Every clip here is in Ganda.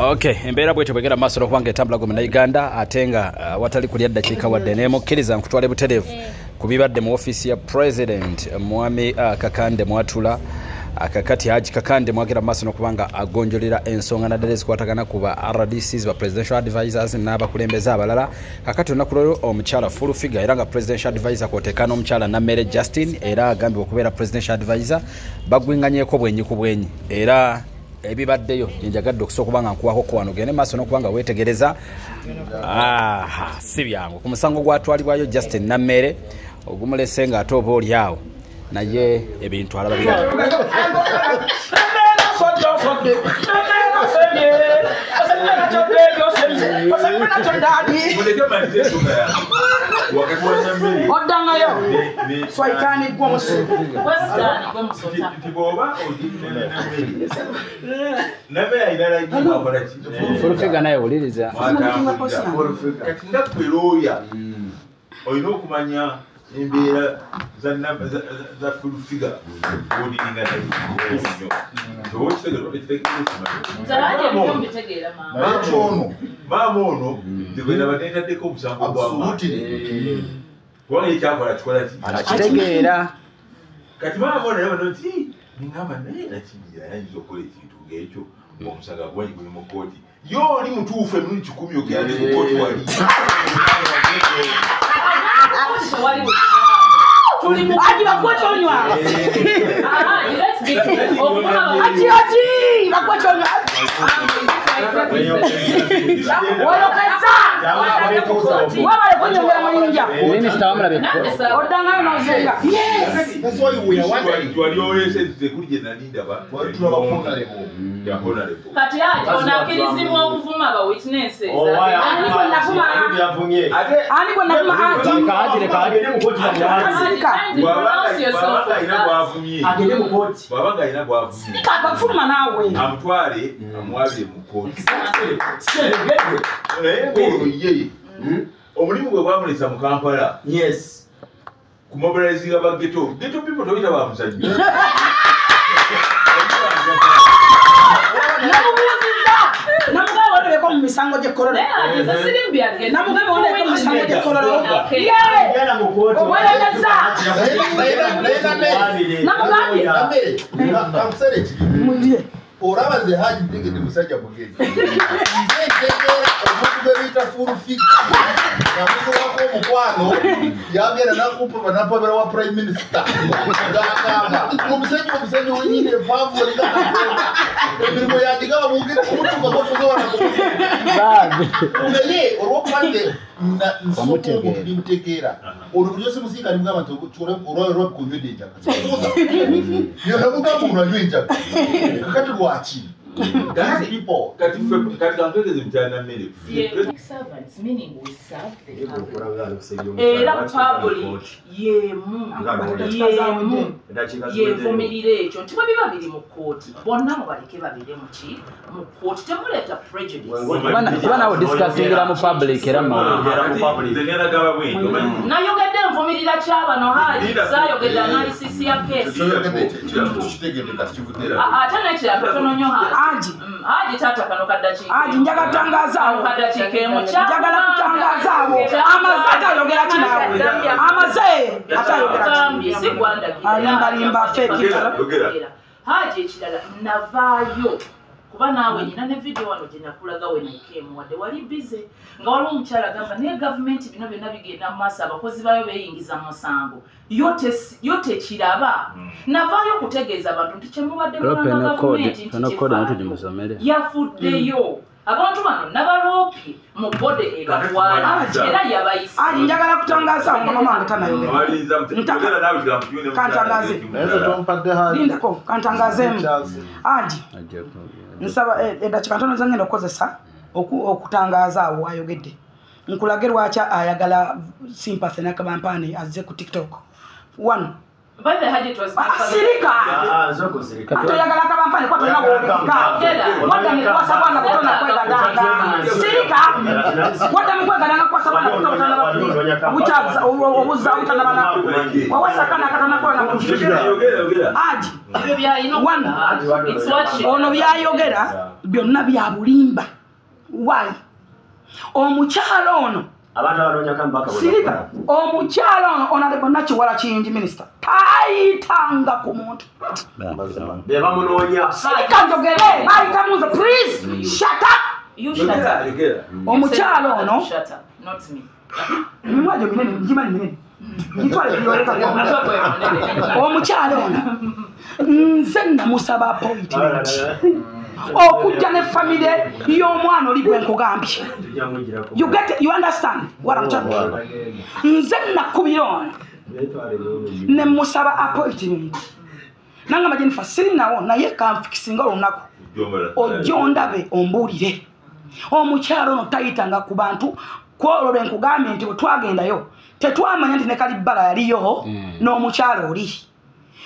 Okay, embeera bwete bwegera maaso okubanga etambula gwe na Uganda atenga watali kulya ddakiika wadde nemukkiriza nkutwale butereevu ku bibadde mu ofiisi ya President Mwami Kakande Mwatula akakati Haji Kakande mwagera maaso n'okubanga agonjolera ensonga naddala ezikwatagana ku ba RDCs ba presidential advisors n'abakulembeze abalala kakati olunaku lw'olwo omukyala full figure era nga presidential advisor kw'oteeka n'omukyala Nameere Justin era agambibwa okubeera presidential advisor bagwinganyeeko bwenyi ku bwenyi era ebibaddeyo njagadde okusooka kubanga nkuwako ku wano gende maaso n'okubanga weetegereza si byangu ku musango gwatwalibwayo Justin Nameere ogumulese ng'ate oba oli awo naye ebintu alaba bigala Furufiga naye uliriza oyina okumanya embeera za furufiga odiringa maama ono nzegwenda bateekaddeko omusango gwakubanga ekyakola kikola akitegeera kati maama ono yabano nti ningamba naye nakijira yayinza okukola ekintu ng'ekyo omusango gwanyi guli mu kooti yo oli mutuufu emirundi 10 ogende mu kooti wali Aji bakwachonywa. Aji bakwachonywa. Minister wamulabe odanga nozenga. Yes. That's why we are wondering. You are always saying they could get naninda ba. Kati aje onakirizibwa okuvuma aba witnesses. Ani bonna vuma aji. Kaagire mu koti agende mu koti bwabanga alina gwavumye sika bafuluma naawe amutwale amwabire mu koti ye omulimu gwe gwamulesa mu Kampala yes ku mobilizinga ba ghetto people toyita ba musajja namugabe woneleko mu misango gy'ekkololo namugabe woneleko mu misango gy'ekkololo yana mu koti oweereza namugabe kamusere kiri oraba ze Haji mtegede musajja mugezi omuntu gwe bita full figure namuko wako omukwano yagera nakupa banapabera wa prime minister ndakamba omusajja wenyine mpavu olika ebirimo yandiga bamugire kumutuka kotozowana naye olwokubanze nimutegeera olwo buli yose musika alimuga abantu olwayo lwakunywa enjaga yonamugamba uno anywa enjaga kakati lwaki servants, meaning we serve the public. Era public yevumirira ekyo nti bwe biba biri mu kkooti bonna mubaleke babire mu kkooti temuleeta prejudice banawo discussingira mu public era nayogedde nvumirira kyabano Haji saayogedde analysis ya keesi ate nekirala katono nnyo Haji tata kano kaddakiika Haji njagala kutangaza awo kaddakiika emu njagala kutangaza awo amaze atayogera kinaawe amaze atayogera si gwandagira alimbalimba fake Haji ekirala navaayo kuba naawe nyina ne video wano gye nakulaga we naikeemu wadde wali bize nga waliwo omukyala agamba naye gavumenti bino byonna bigenda mu maaso abakozi baayo beeyingiza mu musango yo tekiraba navaayo okutegeeza abantu nti kyemubadde mulanga gavumenti nti yafuddeyo abantu bano nabaloopi mu bode ebatwala era yabayisa Haji njagala kutangaza nga mama wange tanayogera kantangaze lindako kantangazeemu Haji nsaba eddakiika ntono zengenda okukozesa okutangaza awo ayogedde nkulage lwaki ayagala sympathy nakabampaani azze ku TikTok 1 By the Haji was Sirika. Atoyagala kabampani kwa tuna wada mkwa sabana kutona kwega dada. Sirika. Wada mkwa dada kwa sabana kutona kwega. Uchaza ubuza utana bana. Wawasa kana katona kwa na kushira. Haji. One. It's what ono byayogera byonna bya bulimba. Why? Omukyalo ono abantu abanoonya kambaka Siriba omukyalo ono Honorable Nakiwala Kiyingi Minister tayitanga ku muntu be bamunoonya Sirika njogere bayitamuze please shut up You shut up. Omukyalo ono Shut up, not me. mimwajo minene njimani minene yitwale byoleka omukyalo ono nze namusaba appointment okujja ne family y'omwana oli gwe nkugambye. You understand what I'm talking about? Nze nakubira ono ne musaba appointment nangamba Jennifer sirinawo naye kanfikisinga olunaku ojjo ndabe ombuulire omukyalo ono tayitanga ku bantu kwolwo lwe nkugambye nti bwe twagendayo tetwamanya nti ne Kalibbala yaliyo n'omukyalo oli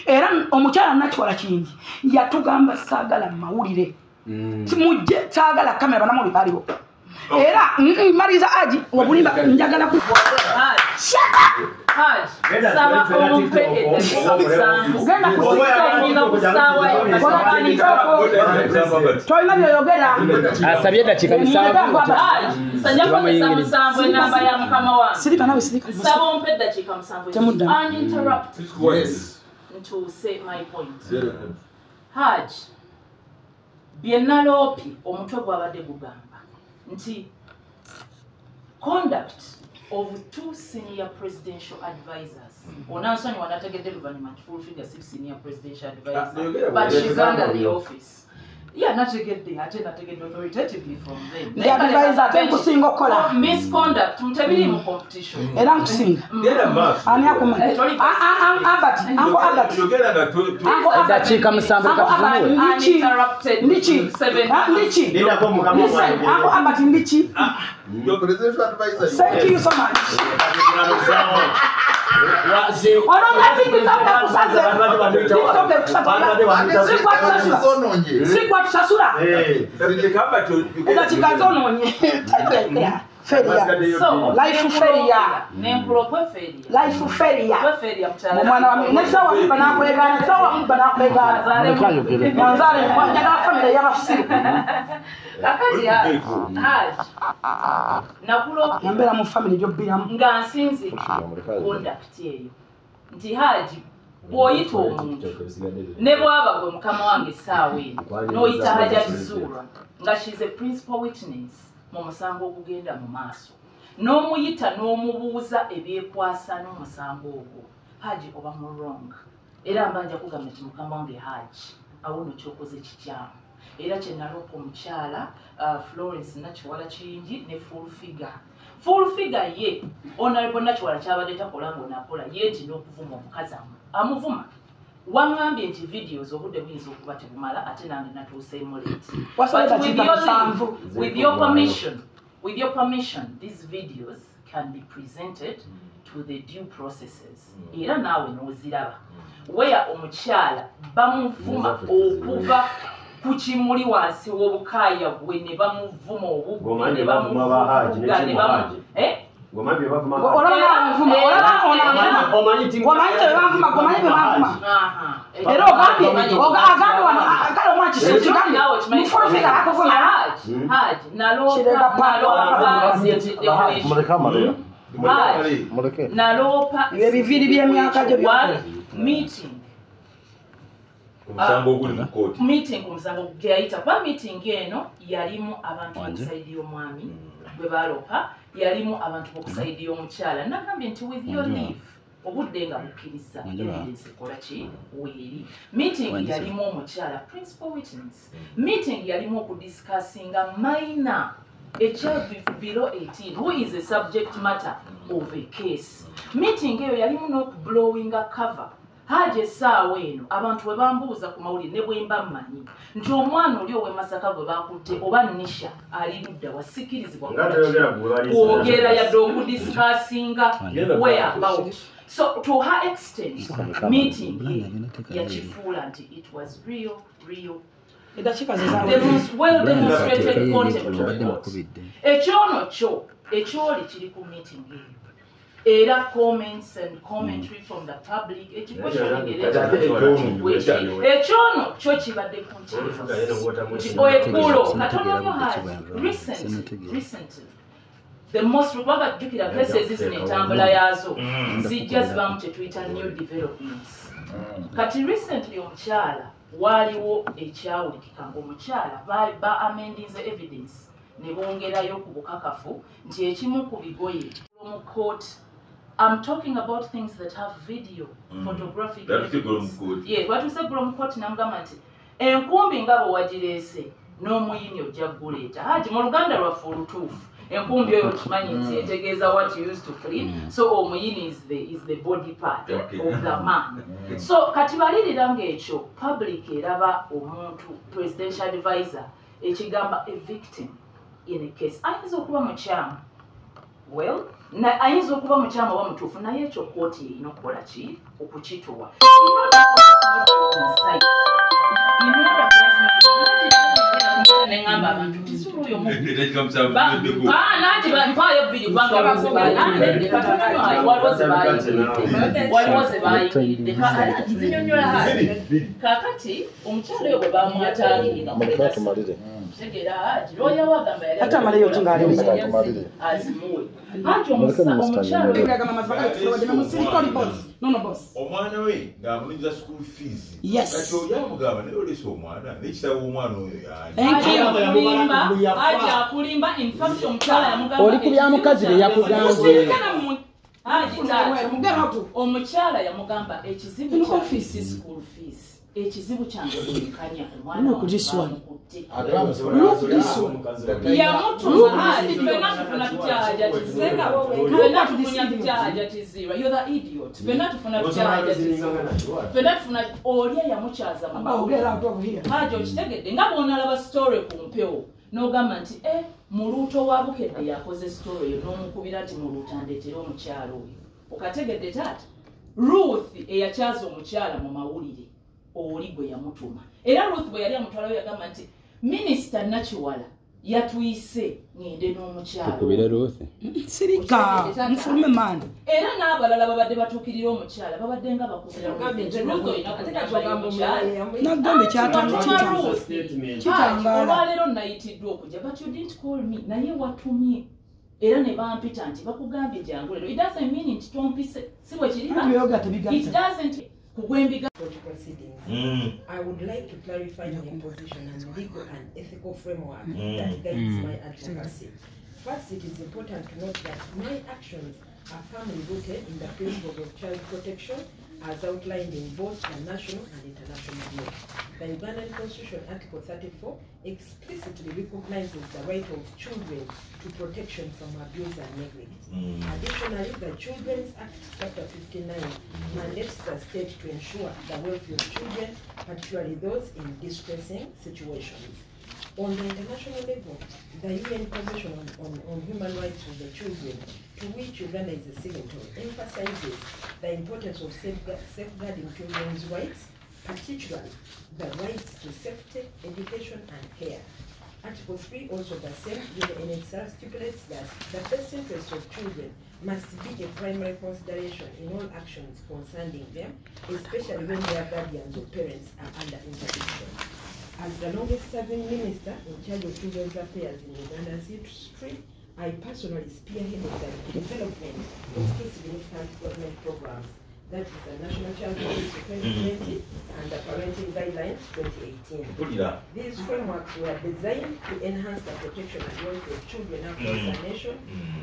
era omukyala Nakiwala Kiyingi yatugamba saagala mawulire mujje saagala kamera banamuli baliwo era mariza aji obulimba njagala ku toyina byoyogera asabye eddakiika musanvu sirika nawe sirika to say my point. Haj bienalopi omutwe gwabadde gugamba nti conduct of 2 senior presidential advisors. Onansonyi wanategedde luvannyuma full figure 6 senior presidential advisors, but she's under the office. Yeah, nategedde ate nategedde authoritatively from them. The advisor tenkusinga okukola misconduct mutebiri mu competition. Era nkusinga ani akuma eddakiika musanvu ndiki thank you so much sikwatusasula eddakiika zononye life feria omwana wa nesawa mba nakwegana sawa mba nakwegana nanzale njagala famire y'abasiru yambeera mu famire gyobbiramu nga nsinzikira conduct eyo nti Haji bw'oyita omuntu ne bw'aba gwe mukama wange essaawa eno n'oyita Hajati Zuura nga she's a principal witness mu musango ogugenda mu maaso n'omuyita n'omubuuza ebyekwasa n'omusango ogwo Haji oba mu wrong era mba nja kugamba nti mukama wange Haji awo no kyokoze kikyamu era kye naloopa omukyala Florence Nakiwala Kiyingi ne full figure ye Honorable Nakiwala kyabadde takola ng'onaakola ye nti n'okuvuma omukazi amuvuma wangambye nti videos obudde buyinza okuba tebumala ate nange natuuseemu leeti with your permission these videos can be presented to the due processes era naawe n'oziraba where omukyala bamuvuma okuva ku kimuli wansi w'obukaaya bwe ne bamuvuma obubbi ne bamuvuga ne bamu naloopa ebiviri by'emyaka gyo meeting ku musango geyayita kuba meeting eno yalimu abantu b'okusaidi y'omwami bwe baloopa yalimu abantu b'okusaidi y'omukyala nagambye nti with your leave obudde nga bukkiriza evidence ekola ki weeri meeting yalimu omukyala principal witness meeting yalimu okudiscussinga minor a child below 18 who is a subject matter of a case meeting eyo yalimu n'okublowinga cover Haji essaawa eno abantu bwe bambuuza ku mawulire ne bwe mba mmanyi nti omwana oli ow'e Masaka gwe bakutte oba Nisha ali ludda wasikirizibwa kwogera yadde okudiscussinga whereabout. So to her extent meeting yakifuula nti it was real well demonstrated contempt of court. Ekyono kyo ekyoli kiri ku meeting eyo era comments and commentary from the public ekyono kyo kibadde ku ekulo katono nnyo recently the most jjukira cases zino entambula yaazo zijja zibamu kye tuyita new developments kati recently omukyala waaliwo ekyawulikika ng'omukyala ba-amendinze evidence ne bongerayo ku bukakafu nti ekimu ku bigoye mu court. I'm talking about things that have video, photographic evidence. Yeah, what we say from court namugamba nti enkumbi nga bwe wagirese n'omuyini ojja guleeta haji mu Luganda lwaffe olutuufu enkumbi oyo kimanyi nti etegeeza what you used to clean so omuyini is the body part of the man. So kati balirira ng'ekyo public eraba omuntu presidential advisor ekigamba a victim in a case ayinza okuba mukyamu well ayinza okuba mukyamu oba mutuufu naye ekyo kooti erina okukola ki okukituwa neŋŋamba abantu tisula oyo mpaayo bbiri kubanga waliwo ze bayigiridde zinyonyola kakati omukyalo oyo bwe bamwatangirira tegera looya wagamba yali azimuwe anti omukyalo omwana we ng'amuniriza school fees kati oli amugamba naye olesa omwana n'ekitabo omwana oyo akulimba infact omukyala yamugamba oli ku byamukazi bye yakugambye omukyala yamugamba ekizibu kya school fees ekizibu kyange bwenkanya omwana yamutuma fenna tufuna tutyahaja you're the idiot fenna tufuna tutyahaja fenna tufuna oli yamukyaza haja okitegedde nga bw'onalaba story ku mpewo n'ogamba nti mu luuto wa bukedde yakoze story eyo n'omukubira nti mu luuto andeetera omukyalo oyo okategedde taata Ruth eyakyaza omukyala mu mawulire oli gwe yamutuma era Ruth bwe yali amutwalayo yagamba nti minisita Nakiwala yatuyise ngende n'omukyalo tukubire Ruth sirika nfulume mani era n'abalala babadde batuukirira omukyala babadde nga bakubira nagambe olwaleero nayitiddwa okujja but you didn't call me naye watumye era ne bampita nti bakugambye jangu lero it doesn't mean nti tompise si bwe kiri it doesn't kugwembiga I would like to clarify my position on legal and ethical framework that guides my advocacy. First, it is important to note that my actions are firmly rooted in the principles of child protection as outlined in both the national and international law. The Ugandan Constitution, Article 34, explicitly recognizes the right of children to protection from abuse and neglect. Additionally, the Children's Act, Chapter 59, mandates the state to ensure the welfare of children, particularly those in distressing situations. On the international level, the UN Convention on Human Rights of the Children, to which Uganda is a signatory, emphasizes the importance of safeguarding children's rights, particularly the rights to safety, education, and care. Article 3 also the same UNHCR stipulates that the best interests of children must be a primary consideration in all actions concerning them, especially when their guardians or parents are under interdiction. As the longest-serving minister in charge of children's affairs in Uganda's history, I personally spearheaded the development of two significant government programs, that is the National Child Policy 2020 and the Parenting Guidelines 2018. These frameworks were designed to enhance the protection and welfare of children across the nation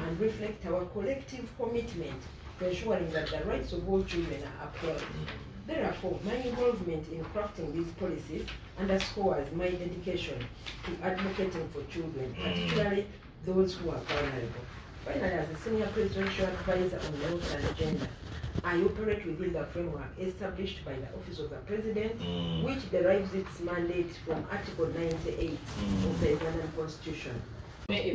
and reflect our collective commitment to ensuring that the rights of all children are upheld. Therefore, my involvement in crafting these policies underscores my dedication to advocating for children, particularly those who are vulnerable. Finally, as a senior presidential advisor on health and gender, I operate within the framework established by the Office of the President, which derives its mandate from Article 98 of the Ugandan Constitution.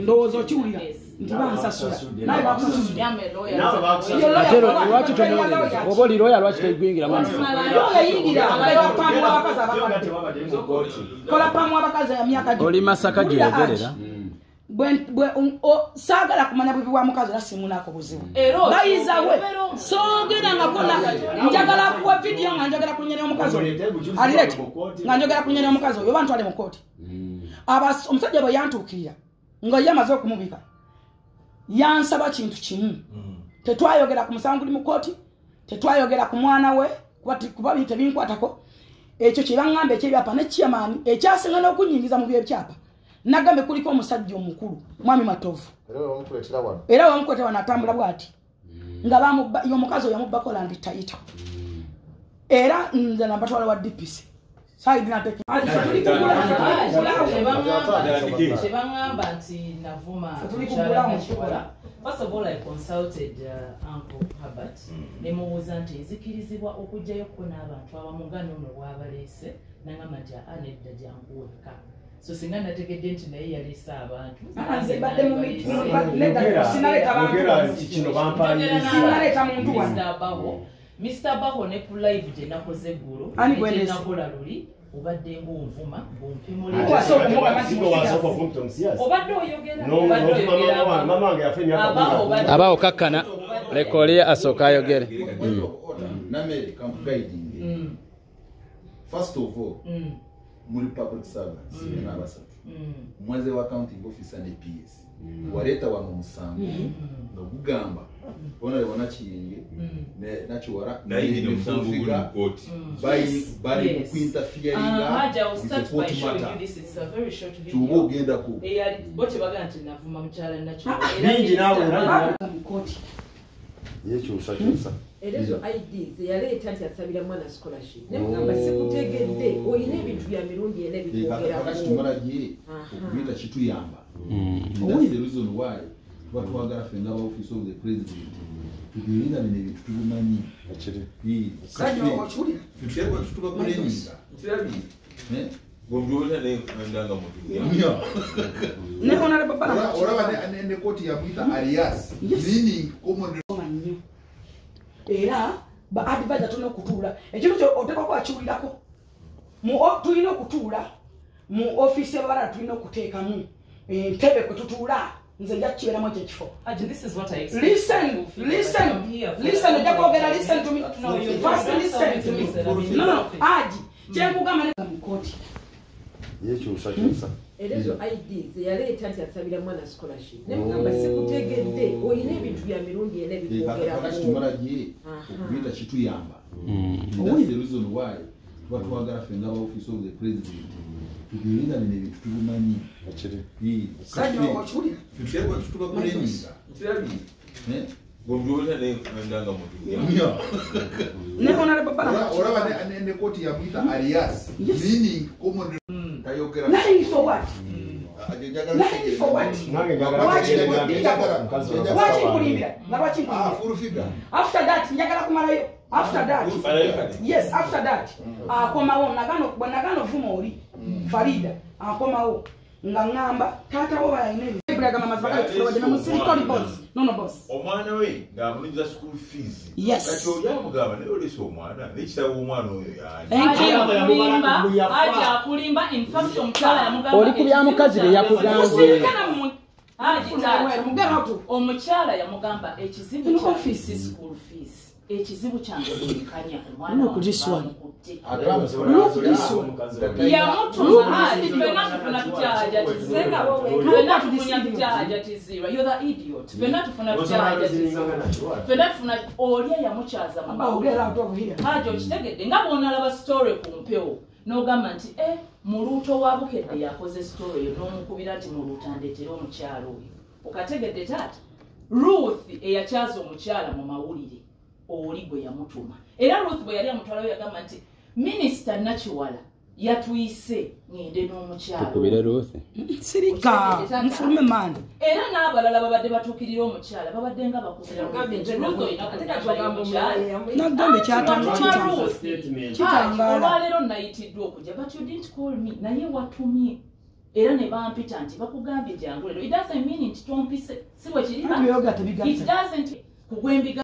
ndowooza okiwulira nti bansasula naye bakusasula ate lwaki tomuwuliriza oba oli looya lwaki toyingiramu yayingira pamu abakazi abakadde kola pamu abakazi ya myaka oli Masaka gyogerera saagala kumanya bwe bwa mukazi era simunako buzibu bayiza we songera nga kona njagala kuwa video nga njagala kunyera omukazi alirete nga njagala kunyera omukazi oyo bantu ali mu kooti omusajja bwe yantuukirira nga yamaze okumubika yansaba kintu kimu tetwayogera ku musango guli mu kooti tetwayogera ku mwana we kuba bintu ebinkwatako ekyo kye baŋŋamba ekyebyapa ne chairman ekyasinga n'okunyingiza mu byebyapa nagambe kuliko omusajja omukulu mwami Matovu era wamukwetera wano atambula bw'ati nga omukazi oyo yamubbako landi tayita era nze nabatwala wa DPC Sebangamba nti navuma First of all, I consulted Uncle Herbert. Nemubuuza nti nzikirizibwa okujjayo ko n'abantu abamugano ono bw'abaleese nangamba nti anedda jangu wekka. So singa nategedde nti naye yaleese abantu. Nzibadde mu sinaleta muntu wano. Mr. Baho ne ku live gye nakoze eggulo nakola luli obadde ng'onvuma obadde oyogera abawo kakkana lekoli asooka ayogere Nameere camp guiding first of all muri public servants n'abasatu mwaze wa accounting officer ne PS waleta wa musango nokugamba bona lebona kiyinge nachiwara na hii ni msango uli mkoti bali kuinterferinga haja will start by showing you this. It's a very short video tubo genda ku bote baganti navuma mchala nachiwara bingi nawe mukoti yecho usachosa erezo IDs yaleta nti asabira mwana scholarship nemugamba sikutegedde oyina ebintu bya mirundi ene bikogera tumaragiye okubita kituyamba that's the reason why twagala fenga ba office of the president tugirinda ne bintu tubimanyi kajja wachuli tuteko tutuka kulenga tirabi Gomjona ne ndanga mutu ya ne onale baba oraba ne koti ya mwita alias meaning common era ba advisor tuna kutuula ekintu kyo oteka kwa chiwulirako mu tulina okutuula mu office abala tulina okuteekamu entebe kututuula nze nja kibeeramu ekyo ekifo. This is what I expect. Listen, listen to me. First listen to me. No, Aji, kyekugamba ne mu kooti. Yecho usachosa. Erezo IDs yaleta nti asabira mwana scholarship nemugamba sikutegedde oyina ebintu bya mirundi ene bikogera tumaragiye okubita kituyamba that's the reason why twagala fenga ba office of the president tugirinda ne bintu tubimanyi kajja wachuli tuteko tutuka kulenga tirabi Gomjona ne ndanga mutu ya ne onale baba oraba ne koti ya mwita alias meaning common tayokera lying for what? Lying for what? After that, njagala kumalayo. After that, yes, after that, komawo nagano vuma oli Farida komawo ngangamba tata wo bayine ebraga mama zibaka tuloje na musirikali boss no boss omwana we ngamunyiza school fees yes kacho yamugaba ne oli so mwana nekitawo omwana oyo yani thank you aja kulimba in fact omchala yamugaba oli kubya mukazi be yakugambye omukyala yamugamba ekizibu kya office school fees ekizibu kyange kulikanya omwana no kujiswana you're the idiot. Olya yamukyaza haja okitegedde nga bw'onalaba story ku mpewo n'ogamba nti muluuto wa bukedde yakoze story eyo n'omukubira nti muluuto andeetera omukyala oyo okategedde taata Ruth eyakyaza omukyala mu mawulire oli gwe yamutuma era Ruth bwe yali amutwalayo yagamba nti Minister Nachiwala yatuyise ngende n'omukyala tukubire Ruth sirika mfulume man era n'abalala babadde batuukirira omukyala babadde nga bakubira nagambe kyatangala olwaleero nayitiddwa okujja but you didn't call me naye watumye era ne bampita nti bakugambye jangu leero it doesn't mean nti tompise si bwe kiri it doesn't kugwembiga